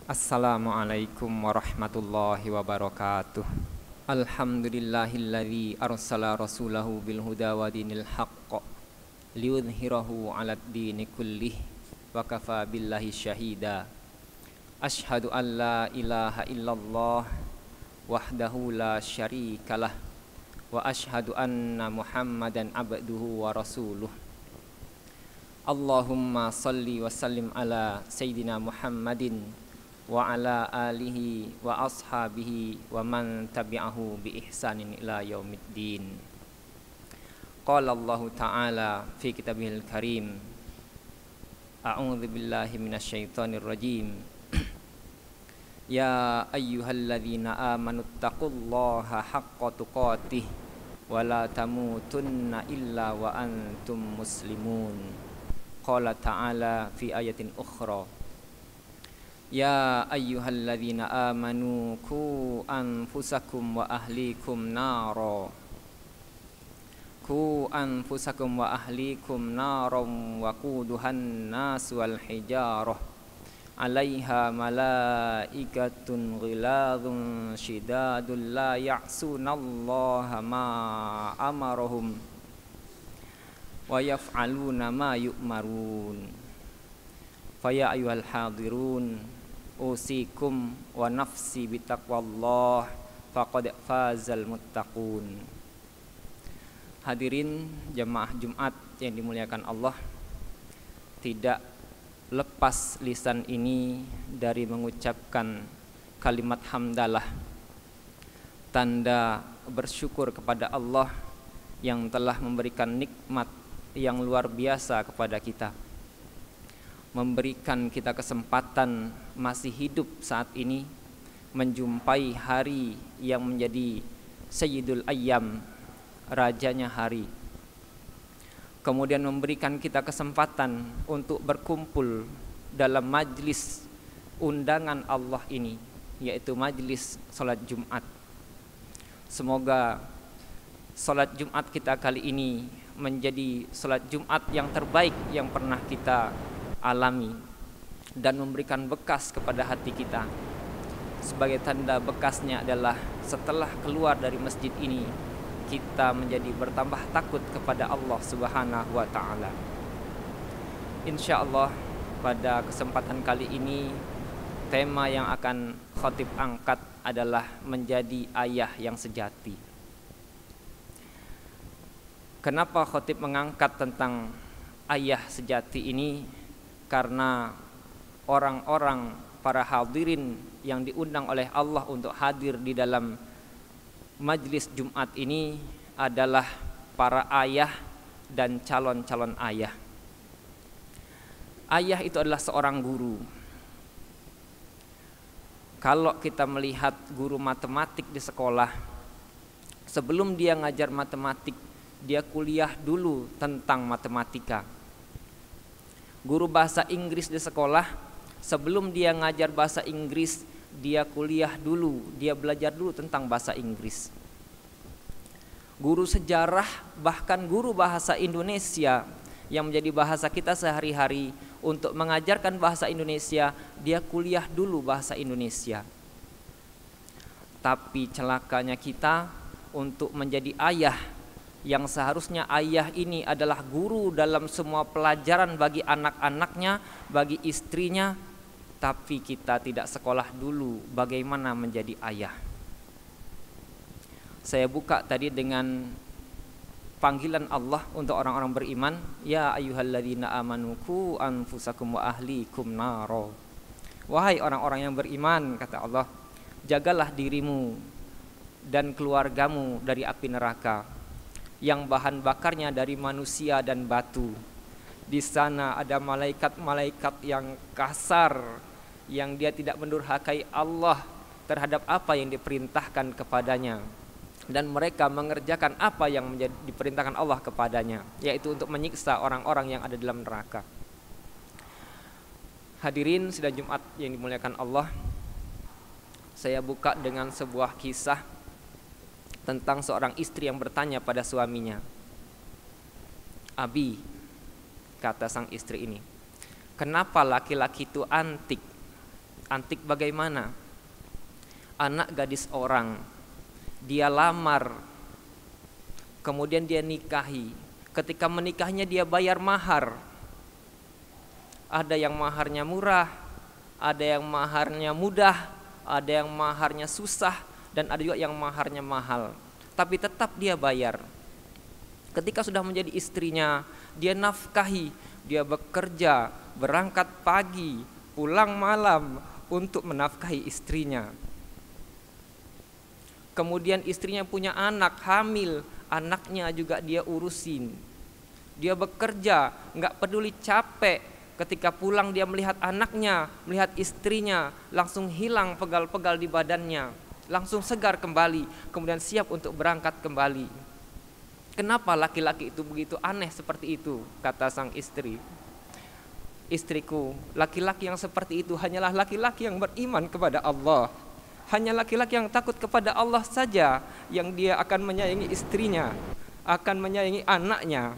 Assalamualaikum warahmatullahi wabarakatuh. Alhamdulillahilladzi arsala rasulahu bil huda wa dinil haqq liyudhhirahu 'alad dini kullih wa kafa billahi syahida. Asyhadu an la ilaha illallah wahdahu la syarikalah wa asyhadu anna Muhammadan abduhu wa rasuluh. Allahumma salli wa sallim ala sayyidina Muhammadin wa ala alihi wa ashabihi wa man tabi'ahu bi ihsanin ila yaumiddin. Qala Allah Ta'ala fi kitabihil karim, a'udzu billahi minasyaitonir rajim. Ya ayyuhalladzina amanu taqullaha haqqa tuqatih wa la tamutunna illa wa antum muslimun. Qala Ta'ala fi ayatin ukhra, Ya ayyuhalladzina amanu ku anfusakum wa ahlikum naro wa quduhan nas wal hijarah 'alaiha malaikatun ghiladun shidadun la ya'sunallaha ma amarahum wa yaf'aluna ma yu'marun. Faya ayyuhal hadirun usikum wa nafsi bitaqwallah faqad fazal muttaqun. Hadirin jamaah Jumat yang dimuliakan Allah, tidak lepas lisan ini dari mengucapkan kalimat hamdalah, tanda bersyukur kepada Allah yang telah memberikan nikmat yang luar biasa kepada kita, memberikan kita kesempatan masih hidup saat ini, menjumpai hari yang menjadi Sayyidul Ayyam, rajanya hari. Kemudian memberikan kita kesempatan untuk berkumpul dalam majlis undangan Allah ini, yaitu majlis salat Jumat. Semoga salat Jumat kita kali ini menjadi salat Jumat yang terbaik yang pernah kita alami dan memberikan bekas kepada hati kita. Sebagai tanda bekasnya adalah setelah keluar dari masjid ini, kita menjadi bertambah takut kepada Allah Subhanahu wa ta'ala. Insyaallah pada kesempatan kali ini, tema yang akan khatib angkat adalah menjadi ayah yang sejati. Kenapa khatib mengangkat tentang ayah sejati ini? Karena orang-orang para hadirin yang diundang oleh Allah untuk hadir di dalam majlis Jumat ini adalah para ayah dan calon-calon ayah. Ayah itu adalah seorang guru. Kalau kita melihat guru matematik di sekolah, sebelum dia ngajar matematik, dia kuliah dulu tentang matematika. Guru bahasa Inggris di sekolah, sebelum dia ngajar bahasa Inggris, dia kuliah dulu, dia belajar dulu tentang bahasa Inggris. Guru sejarah, bahkan guru bahasa Indonesia yang menjadi bahasa kita sehari-hari, untuk mengajarkan bahasa Indonesia, dia kuliah dulu bahasa Indonesia. Tapi celakanya kita untuk menjadi ayah, yang seharusnya ayah ini adalah guru dalam semua pelajaran bagi anak-anaknya, bagi istrinya, tapi kita tidak sekolah dulu bagaimana menjadi ayah. Saya buka tadi dengan panggilan Allah untuk orang-orang beriman, Ya ayyuhalladzina amanu qu anfusakum wa ahlikum naro. Wahai orang-orang yang beriman, kata Allah, jagalah dirimu dan keluargamu dari api neraka yang bahan bakarnya dari manusia dan batu. Di sana ada malaikat-malaikat yang kasar, yang dia tidak mendurhakai Allah terhadap apa yang diperintahkan kepadanya, dan mereka mengerjakan apa yang diperintahkan Allah kepadanya, yaitu untuk menyiksa orang-orang yang ada dalam neraka. Hadirin sidang Jumat yang dimuliakan Allah, saya buka dengan sebuah kisah tentang seorang istri yang bertanya pada suaminya. Abi, kata sang istri ini, kenapa laki-laki itu antik? antik bagaimana? Anak gadis orang, dia lamar, kemudian dia nikahi. Ketika menikahnya dia bayar mahar. Ada yang maharnya murah, ada yang maharnya mudah, ada yang maharnya susah, dan ada juga yang maharnya mahal. Tapi tetap dia bayar. Ketika sudah menjadi istrinya, dia nafkahi, dia bekerja, berangkat pagi, pulang malam untuk menafkahi istrinya. Kemudian istrinya punya anak, hamil, anaknya juga dia urusin. Dia bekerja, nggak peduli capek. Ketika pulang dia melihat anaknya, melihat istrinya, langsung hilang pegal-pegal di badannya, langsung segar kembali, kemudian siap untuk berangkat kembali. Kenapa laki-laki itu begitu aneh seperti itu? Kata sang istri, istriku, laki-laki yang seperti itu hanyalah laki-laki yang beriman kepada Allah. Hanya laki-laki yang takut kepada Allah saja yang dia akan menyayangi istrinya, akan menyayangi anaknya.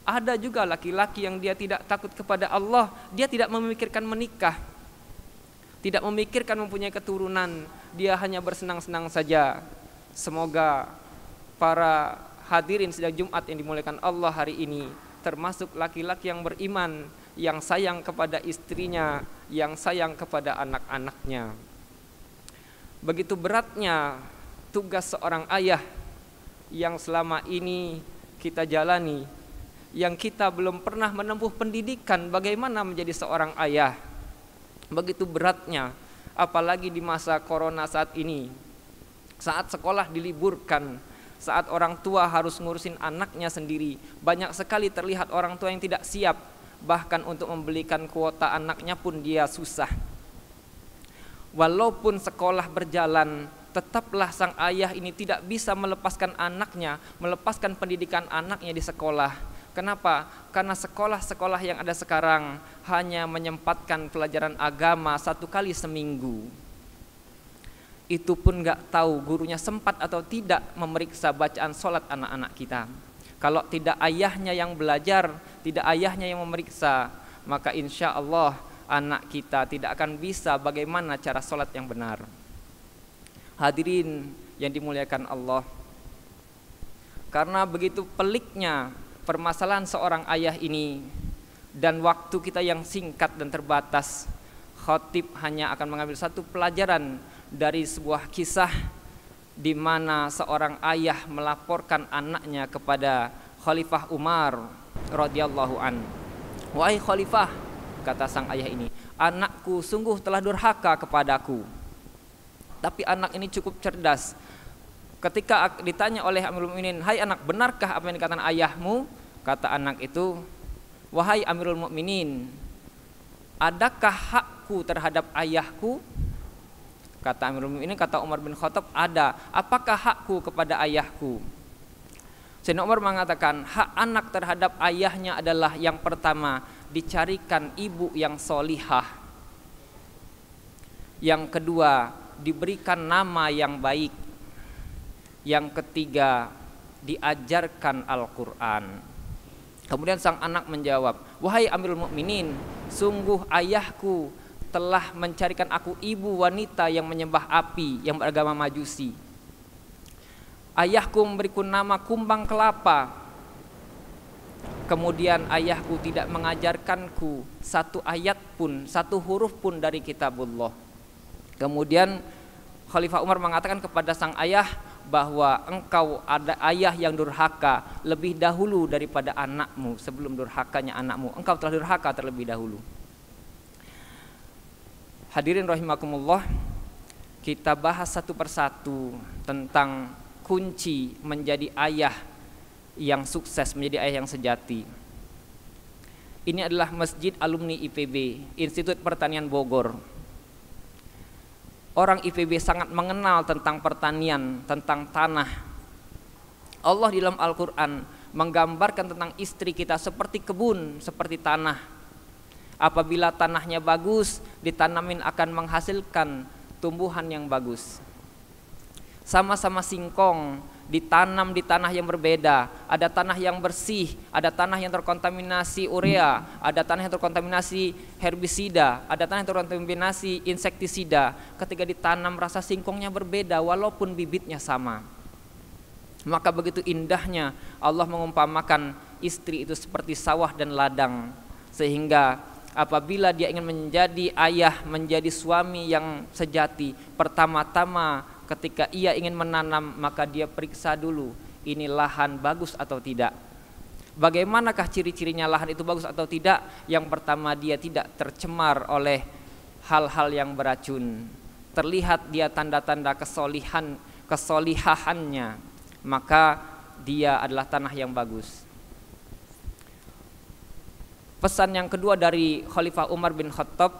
Ada juga laki-laki yang dia tidak takut kepada Allah, dia tidak memikirkan menikah, tidak memikirkan mempunyai keturunan, dia hanya bersenang-senang saja. Semoga para hadirin sidang Jumat yang dimuliakan Allah hari ini termasuk laki-laki yang beriman, yang sayang kepada istrinya, yang sayang kepada anak-anaknya. Begitu beratnya tugas seorang ayah yang selama ini kita jalani, yang kita belum pernah menempuh pendidikan bagaimana menjadi seorang ayah. Begitu beratnya, apalagi di masa corona saat ini, saat sekolah diliburkan, saat orang tua harus ngurusin anaknya sendiri. Banyak sekali terlihat orang tua yang tidak siap, bahkan untuk membelikan kuota anaknya pun dia susah. Walaupun sekolah berjalan, tetaplah sang ayah ini tidak bisa melepaskan anaknya, melepaskan pendidikan anaknya di sekolah. Kenapa? Karena sekolah-sekolah yang ada sekarang hanya menyempatkan pelajaran agama 1 kali seminggu. Itu pun gak tahu gurunya sempat atau tidak memeriksa bacaan sholat anak-anak kita. Kalau tidak ayahnya yang belajar, tidak ayahnya yang memeriksa, maka insya Allah anak kita tidak akan bisa bagaimana cara sholat yang benar. Hadirin yang dimuliakan Allah, karena begitu peliknya permasalahan seorang ayah ini, dan waktu kita yang singkat dan terbatas, khatib hanya akan mengambil satu pelajaran dari sebuah kisah di mana seorang ayah melaporkan anaknya kepada Khalifah Umar radhiyallahu an. Wahai Khalifah, kata sang ayah ini, anakku sungguh telah durhaka kepadaku. Tapi anak ini cukup cerdas. Ketika ditanya oleh Amirul Mukminin, hai anak, benarkah apa yang dikatakan ayahmu? Kata anak itu, wahai Amirul Mukminin, adakah hakku terhadap ayahku? Kata Amirul Mukminin, kata Umar bin Khattab, ada. Apakah hakku kepada ayahku? Sayyidina Umar mengatakan, hak anak terhadap ayahnya adalah yang pertama, dicarikan ibu yang solihah. Yang kedua, diberikan nama yang baik. Yang ketiga, diajarkan Al-Quran. Kemudian sang anak menjawab, wahai Amirul Mukminin, sungguh ayahku telah mencarikan aku ibu wanita yang menyembah api, yang beragama Majusi. Ayahku memberiku nama kumbang kelapa. Kemudian ayahku tidak mengajarkanku satu ayat pun, satu huruf pun dari kitabullah. Kemudian Khalifah Umar mengatakan kepada sang ayah bahwa engkau ada ayah yang durhaka lebih dahulu daripada anakmu. Sebelum durhakanya anakmu, engkau telah durhaka terlebih dahulu. Hadirin rahimakumullah, kita bahas satu persatu tentang kunci menjadi ayah yang sukses, menjadi ayah yang sejati. Ini adalah Masjid Alumni IPB, Institut Pertanian Bogor. Orang IPB sangat mengenal tentang pertanian, tentang tanah. Allah di dalam Al-Quran menggambarkan tentang istri kita seperti kebun, seperti tanah. Apabila tanahnya bagus, ditanamin akan menghasilkan tumbuhan yang bagus. Sama-sama singkong ditanam di tanah yang berbeda. Ada tanah yang bersih, ada tanah yang terkontaminasi urea, ada tanah yang terkontaminasi herbisida, ada tanah yang terkontaminasi insektisida. Ketika ditanam rasa singkongnya berbeda walaupun bibitnya sama. Maka begitu indahnya Allah mengumpamakan istri itu seperti sawah dan ladang, sehingga apabila dia ingin menjadi ayah, menjadi suami yang sejati, pertama-tama ketika ia ingin menanam maka dia periksa dulu, ini lahan bagus atau tidak. Bagaimanakah ciri-cirinya lahan itu bagus atau tidak? Yang pertama, dia tidak tercemar oleh hal-hal yang beracun. Terlihat dia tanda-tanda kesolihahannya, maka dia adalah tanah yang bagus. Pesan yang kedua dari Khalifah Umar bin Khattab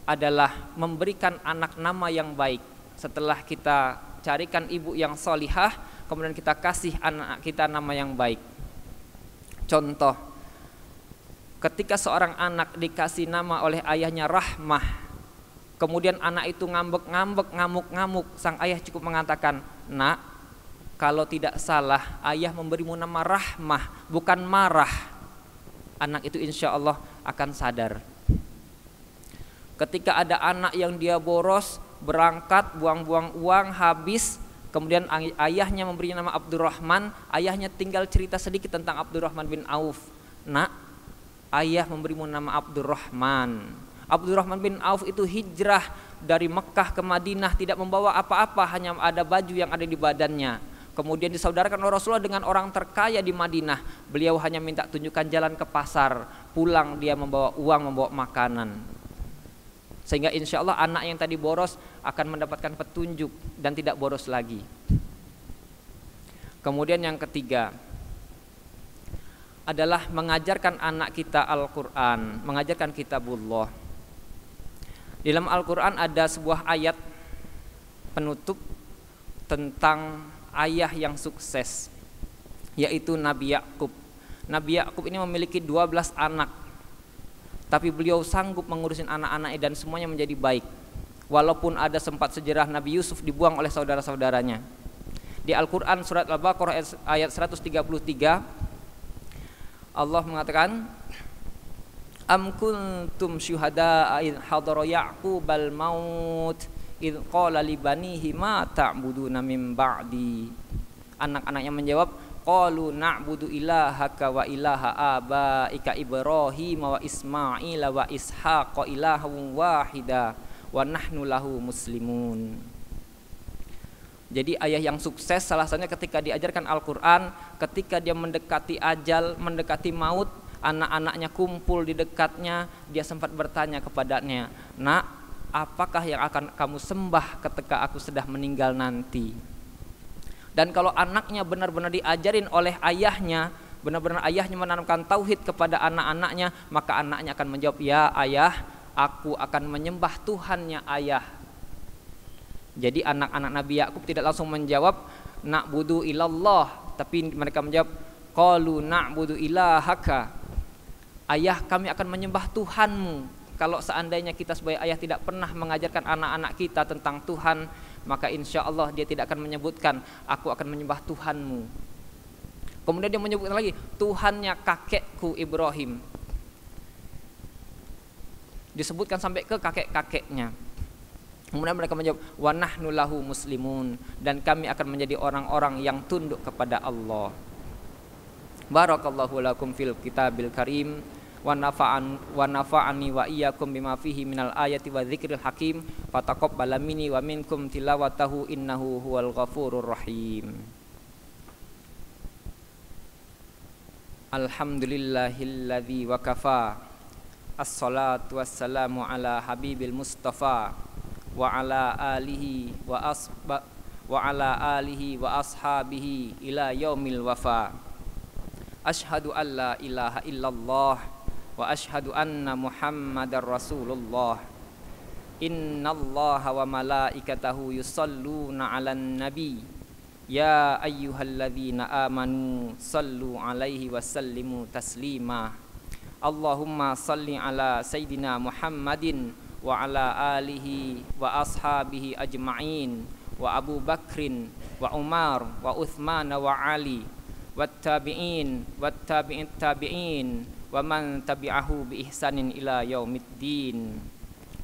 adalah memberikan anak nama yang baik. Setelah kita carikan ibu yang solihah, kemudian kita kasih anak kita nama yang baik. Contoh, ketika seorang anak dikasih nama oleh ayahnya Rahmah, kemudian anak itu ngambek-ngambek, ngamuk-ngamuk, sang ayah cukup mengatakan, "Nak, kalau tidak salah ayah memberimu nama Rahmah, bukan marah." Anak itu insya Allah akan sadar. Ketika ada anak yang dia boros, berangkat, buang-buang uang, habis, kemudian ayahnya memberinya nama Abdurrahman, ayahnya tinggal cerita sedikit tentang Abdurrahman bin Auf. "Nak, ayah memberimu nama Abdurrahman. Abdurrahman bin Auf itu hijrah dari Mekah ke Madinah, tidak membawa apa-apa, hanya ada baju yang ada di badannya. Kemudian disaudarakan oleh Rasulullah dengan orang terkaya di Madinah. Beliau hanya minta tunjukkan jalan ke pasar, pulang dia membawa uang, membawa makanan. Sehingga insya Allah anak yang tadi boros akan mendapatkan petunjuk dan tidak boros lagi." Kemudian yang ketiga adalah mengajarkan anak kita Al-Quran, mengajarkan kitabullah. Di dalam Al-Quran ada sebuah ayat penutup tentang ayah yang sukses, yaitu Nabi Yakub. Nabi Yakub ini memiliki 12 anak, tapi beliau sanggup mengurusin anak-anaknya dan semuanya menjadi baik. Walaupun ada sempat sejarah Nabi Yusuf dibuang oleh saudara-saudaranya. Di Al-Quran surat Al-Baqarah ayat 133 Allah mengatakan, "Am kuntum syuhada'a idh hadara Ya'qubal maut idh qala li banihi ma ta'buduna min ba'di." Anak-anaknya menjawab, qalu na'budu ilahaka wa ilaha abaika Ibrahim wa Ismail wa Ishaq ilahan wahida wa nahnu lahu muslimun. Jadi ayah yang sukses salah satunya ketika diajarkan Al-Quran, ketika dia mendekati ajal, mendekati maut, anak-anaknya kumpul di dekatnya, dia sempat bertanya kepadanya, "Nak, apakah yang akan kamu sembah ketika aku sudah meninggal nanti?" Dan kalau anaknya benar-benar diajarin oleh ayahnya, benar-benar ayahnya menanamkan tauhid kepada anak-anaknya, maka anaknya akan menjawab, "Ya ayah, aku akan menyembah Tuhannya ayah." Jadi anak-anak Nabi Yakub tidak langsung menjawab na'budu ilallah, tapi mereka menjawab qalu na'budu ilahaka. Ayah, kami akan menyembah Tuhanmu. Kalau seandainya kita sebagai ayah tidak pernah mengajarkan anak-anak kita tentang Tuhan, maka insya Allah dia tidak akan menyebutkan aku akan menyembah Tuhanmu. Kemudian dia menyebutkan lagi Tuhannya kakekku Ibrahim. Disebutkan sampai ke kakek-kakeknya. Kemudian mereka menjawab wa nahnu lahu muslimun, dan kami akan menjadi orang-orang yang tunduk kepada Allah. Barakallahu lakum fil kitabil karim wa nafa'ani wa iyyakum bima fihi minal ayati wa dzikril hakim fataqabbal minni wa minkum tilawatahu innahu huwal ghafurur rahim. Alhamdulillahilladzi wa kafa. Assalatu wassalamu ala habibil mustafa wa ala alihi wa ashabihi ila yaumil wafa. Asyhadu an la ilaha illallah wa asyhadu anna Muhammadar Rasulullah. Innallaha wa malaikatahu yusalluna 'alan nabi. Ya ayyuhalladzina amanu sallu 'alaihi wa sallimu taslima. Allahumma salli ala sayyidina Muhammadin wa ala alihi wa ashabihi ajma'in wa Abu Bakrin wa Umar wa Uthman wa Ali wattabi'in tabi'in wa man tabi'ahu bi ihsanin ila yaumiddin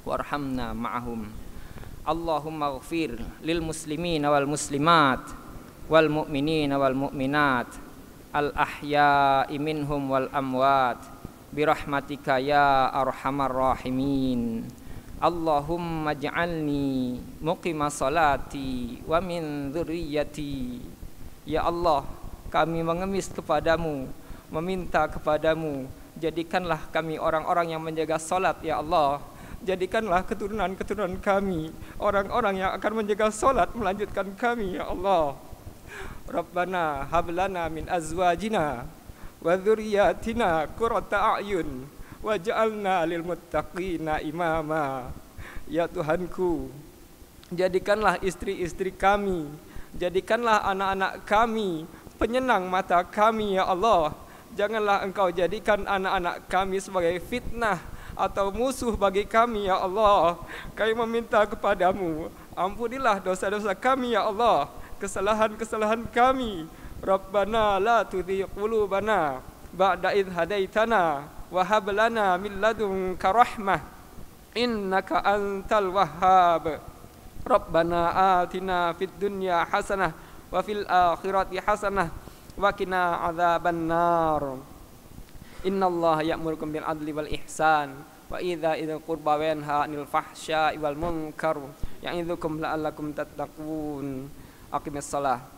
warhamna ma'ahum. Allahumma ighfir lil muslimina wal muslimat wal mu'minina wal mu'minat al ahya'i minhum wal amwat birahmatika ya arhamar rahimin. Allahumma ij'alni muqima salati wa min dzurriyyati. Ya Allah, kami mengemis kepadamu, meminta kepadamu, jadikanlah kami orang-orang yang menjaga salat ya Allah. Jadikanlah keturunan-keturunan kami orang-orang yang akan menjaga salat melanjutkan kami ya Allah. Rabbana hab lana min azwajina wa dzurriyyatina qurrata a'yun waj'alna lil muttaqina imama. Ya Tuhanku, jadikanlah istri-istri kami, jadikanlah anak-anak kami penyenang mata kami ya Allah. Janganlah Engkau jadikan anak-anak kami sebagai fitnah atau musuh bagi kami ya Allah. Kami meminta kepadamu, ampunilah dosa-dosa kami ya Allah, kesalahan-kesalahan kami. Rabbana la tuzigh qulubana ba'da idh hadaitana wa hab lana min ladunka rahmah innaka antal wahhab. Rabbana atina fid dunya hasanah wa fil akhirati hasanah wa qina adzabannar. Innallaha ya'murukum bil adli wal ihsan wa idza'il qurba wa yanha 'anil fahsya'i wal munkar ya'idzukum la'allakum tattaqun. Aqimissalah.